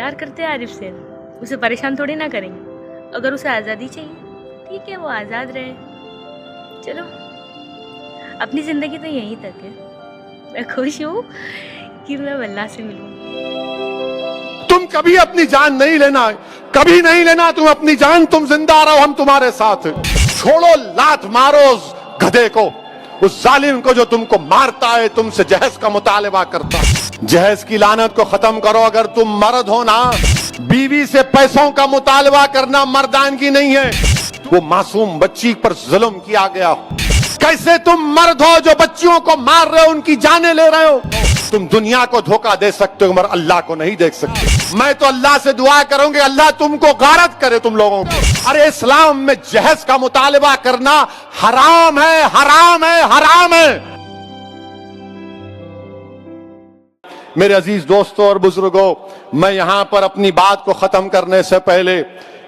پیار کرتے ہیں عارف سے، اسے پریشان تھوڑی نہ کریں گے۔ اگر اسے آزادی چاہیے ٹھیک ہے، وہ آزاد رہے۔ چلو اپنی زندگی تو یہیں تک ہے۔ میں خوش ہوں کہ میں اللہ سے ملوں۔ تم کبھی اپنی جان نہیں لینا، کبھی نہیں لینا تم اپنی جان، تم زندہ رہو، ہم تمہارے ساتھ ہیں۔ چھوڑو لات مارو اس گدھے کو، اس ظالم کو جو تم کو مارتا ہے، تم سے جہیز کا مطالبہ کرتا ہے۔ جہیز کی لعنت کو ختم کرو۔ اگر تم مرد ہو نا، بیوی سے پیسوں کا مطالبہ کرنا مردانگی نہیں ہے۔ وہ معصوم بچی پر ظلم کیا گیا۔ کیسے تم مرد ہو جو بچیوں کو مار رہے ہو، ان کی جانیں لے رہے ہو؟ تم دنیا کو دھوکہ دے سکتے ہو مگر اللہ کو نہیں دیکھ سکتے۔ میں تو اللہ سے دعا کروں گی اللہ تم کو غارت کرے تم لوگوں کو۔ ارے اسلام میں جہیز کا مطالبہ کرنا حرام ہے، حرام ہے، حرام ہے۔ میرے عزیز دوستوں اور بزرگوں، میں یہاں پر اپنی بات کو ختم کرنے سے پہلے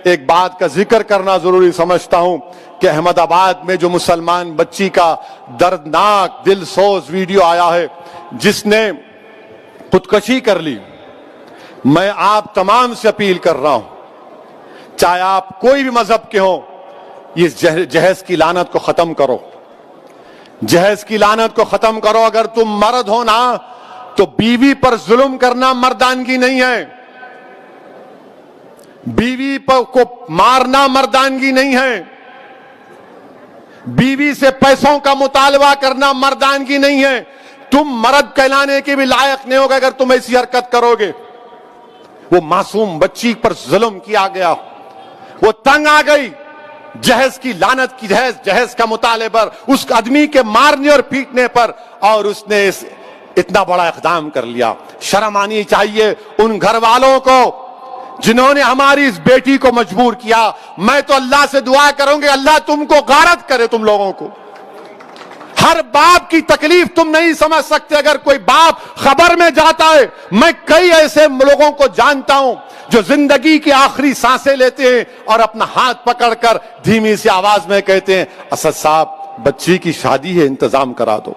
ایک بات کا ذکر کرنا ضروری سمجھتا ہوں کہ احمد آباد میں جو مسلمان بچی کا دردناک دل سوز ویڈیو آیا ہے جس نے خودکشی کر لی، میں آپ تمام سے اپیل کر رہا ہوں، چاہے آپ کوئی بھی مذہب کے ہوں، یہ جہیز کی لعنت کو ختم کرو، جہیز کی لعنت کو ختم کرو۔ اگر تم مرد ہو نا تو بیوی پر ظلم کرنا مردانگی نہیں ہے، بیوی کو مارنا مردانگی نہیں ہے، بیوی سے پیسوں کا مطالبہ کرنا مردانگی نہیں ہے۔ تم مرد کہلانے کے بھی لائق نہیں ہوگا اگر تم ایسی حرکت کرو گے۔ وہ معصوم بچی پر ظلم کیا گیا، وہ تنگ آ گئی جہیز کی لعنت کی، جہیز کا مطالبہ اس آدمی کے مارنے اور پیٹنے پر، اور اس نے اتنا بڑا اقدام کر لیا۔ شرم آنی چاہیے ان گھر والوں کو جنہوں نے ہماری اس بیٹی کو مجبور کیا۔ میں تو اللہ سے دعا کروں گی اللہ تم کو غارت کرے تم لوگوں کو۔ ہر باپ کی تکلیف تم نہیں سمجھ سکتے۔ اگر کوئی باپ خبر میں جاتا ہے، میں کئی ایسے لوگوں کو جانتا ہوں جو زندگی کی آخری سانسیں لیتے ہیں اور اپنا ہاتھ پکڑ کر دھیمی سی آواز میں کہتے ہیں اسد صاحب بچی کی شادی ہے، انتظام کرا دو،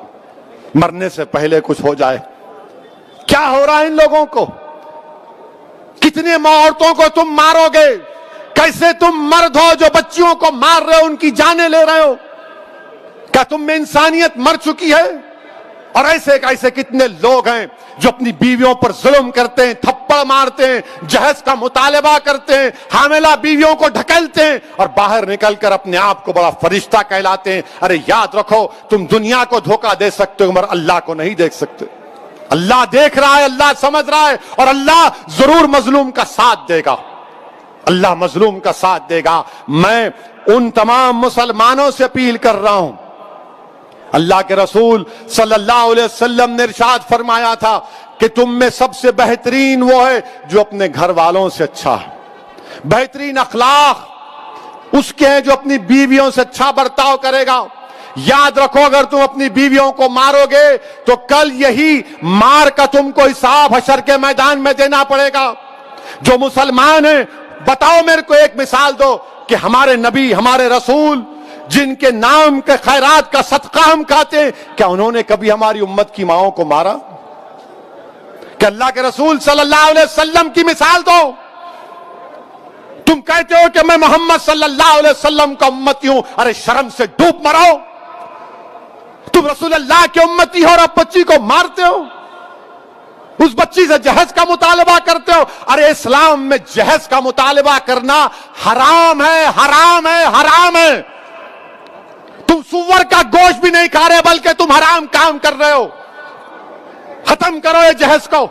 مرنے سے پہلے کچھ ہو جائے۔ کیا ہو رہا ہے ان لوگوں کو؟ کتنے عورتوں کو تم مارو گے؟ کیسے تم مرد ہو جو بچیوں کو مار رہے ہو، ان کی جانیں لے رہے ہو؟ کیا تم میں انسانیت مر چکی ہے؟ اور ایسے کتنے لوگ ہیں جو اپنی بیویوں پر ظلم کرتے ہیں، تھپڑ مارتے ہیں، جہیز کا مطالبہ کرتے ہیں، حاملہ بیویوں کو ڈھکیلتے ہیں اور باہر نکل کر اپنے آپ کو بڑا فرشتہ کہلاتے ہیں۔ ارے یاد رکھو تم دنیا کو دھوکہ دے سکتے ہو مگر اللہ کو نہیں دیکھ سکتے۔ اللہ دیکھ رہا ہے، اللہ سمجھ رہا ہے، اور اللہ ضرور مظلوم کا ساتھ دے گا، اللہ مظلوم کا ساتھ دے گا۔ میں ان تمام مسلمانوں سے اپیل کر رہا ہوں، اللہ کے رسول صلی اللہ علیہ وسلم نے ارشاد فرمایا تھا کہ تم میں سب سے بہترین وہ ہے جو اپنے گھر والوں سے اچھا ہے۔ بہترین اخلاق اس کے ہیں جو اپنی بیویوں سے اچھا برتاؤ کرے گا۔ یاد رکھو اگر تم اپنی بیویوں کو مارو گے تو کل یہی مار کا تم کو حساب حشر کے میدان میں دینا پڑے گا۔ جو مسلمان ہیں بتاؤ میرے کو ایک مثال دو کہ ہمارے نبی ہمارے رسول جن کے نام کے خیرات کا صدقہ ہم کھاتے ہیں، کیا انہوں نے کبھی ہماری امت کی ماؤں کو مارا؟ کہ اللہ کے رسول صلی اللہ علیہ وسلم کی مثال دو۔ تم کہتے ہو کہ میں محمد صلی اللہ علیہ وسلم کا امتی ہوں، ارے شرم سے ڈوب مرو۔ تم رسول اللہ کے امتی ہو اور اب بچی کو مارتے ہو، اس بچی سے جہیز کا مطالبہ کرتے ہو۔ ارے اسلام میں جہیز کا مطالبہ کرنا حرام ہے، حرام ہے، حرام ہے۔ تم سور کا گوشت بھی نہیں کھا رہے بلکہ تم حرام کام کر رہے ہو۔ ختم کرو یہ جہیز کو۔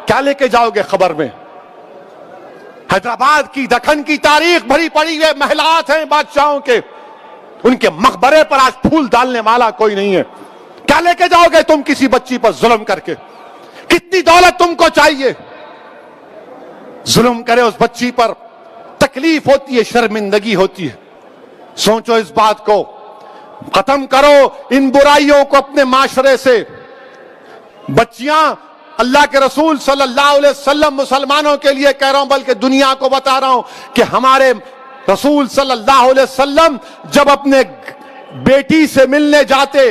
کیا لے کے جاؤ گے خبر میں؟ حیدرآباد کی دکن کی تاریخ بھری پڑی ہوئے محلات ہیں بادشاہوں کے، ان کے مقبرے پر آج پھول ڈالنے والا کوئی نہیں ہے۔ کیا لے کے جاؤ گے تم کسی بچی پر ظلم کر کے؟ کتنی دولت تم کو چاہیے؟ ظلم کرے اس بچی پر، تکلیف ہوتی ہے، شرمندگی ہوتی ہے۔ سوچو اس بات کو، ختم کرو ان برائیوں کو اپنے معاشرے سے۔ بچیاں اللہ کے رسول صلی اللہ علیہ وسلم مسلمانوں کے لیے کہہ رہا ہوں بلکہ دنیا کو بتا رہا ہوں کہ ہمارے رسول صلی اللہ علیہ وسلم جب اپنے بیٹی سے ملنے جاتے